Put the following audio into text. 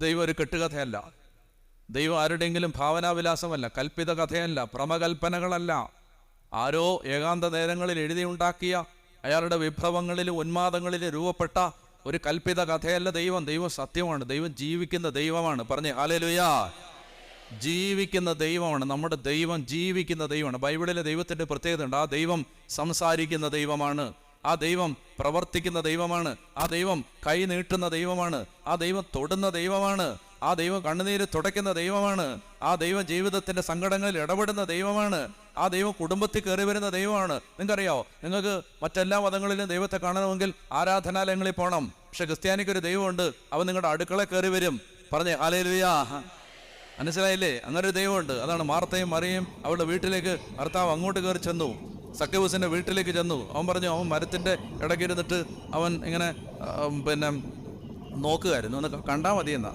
ദൈവം ഒരു കെട്ടുകഥയല്ല. ദൈവം ആരുടെയെങ്കിലും ഭാവനാവിലാസമല്ല, കൽപ്പിത കഥയല്ല, ഭ്രമകൽപ്പനകളല്ല. ആരോ ഏകാന്ത നേരങ്ങളിൽ എഴുതിയുണ്ടാക്കിയ അയാളുടെ വിഭവങ്ങളിലും ഉന്മാദങ്ങളിലും രൂപപ്പെട്ട ഒരു കൽപ്പിത കഥയല്ല ദൈവം. ദൈവം സത്യമാണ്. ദൈവം ജീവിക്കുന്ന ദൈവമാണ്. പറഞ്ഞേ ഹല്ലേലൂയ. ജീവിക്കുന്ന ദൈവമാണ് നമ്മുടെ ദൈവം. ജീവിക്കുന്ന ദൈവമാണ്. ബൈബിളിലെ ദൈവത്തിൻ്റെ പ്രത്യേകത ഉണ്ട്. ആ ദൈവം സംസാരിക്കുന്ന ദൈവമാണ്. ആ ദൈവം പ്രവർത്തിക്കുന്ന ദൈവമാണ്. ആ ദൈവം കൈ നീട്ടുന്ന ദൈവമാണ്. ആ ദൈവം തൊടുന്ന ദൈവമാണ്. ആ ദൈവം കണ്ണുനീര് തുടയ്ക്കുന്ന ദൈവമാണ്. ആ ദൈവം ജീവിതത്തിൻ്റെ സങ്കടങ്ങളിൽ ഇടപെടുന്ന ദൈവമാണ്. ആ ദൈവം കുടുംബത്തിൽ കയറി വരുന്ന ദൈവമാണ്. നിങ്ങൾക്കറിയാമോ, നിങ്ങൾക്ക് മറ്റെല്ലാ മതങ്ങളിലും ദൈവത്തെ കാണണമെങ്കിൽ ആരാധനാലയങ്ങളിൽ പോകണം. പക്ഷെ ക്രിസ്ത്യാനിക്കൊരു ദൈവമുണ്ട്. അവൻ നിങ്ങളുടെ അടുക്കള കയറി വരും. പറഞ്ഞേ ഹല്ലേലൂയ. മനസ്സിലായില്ലേ? അങ്ങനെ ഒരു ദൈവമുണ്ട്. അതാണ് മാർത്തയും മറിയയും അവളുടെ വീട്ടിലേക്ക് ഭർത്താവ് അങ്ങോട്ട് കയറി ചെന്നു. സക്കൈവൂസിന്റെ വീട്ടിലേക്ക് ചെന്നു. അവൻ പറഞ്ഞു, അവൻ മരത്തിൻ്റെ ഇടയ്ക്കിരുന്നിട്ട് അവൻ ഇങ്ങനെ നോക്കുകയായിരുന്നു. ഒന്ന് കണ്ടാൽ മതിയെന്നാ.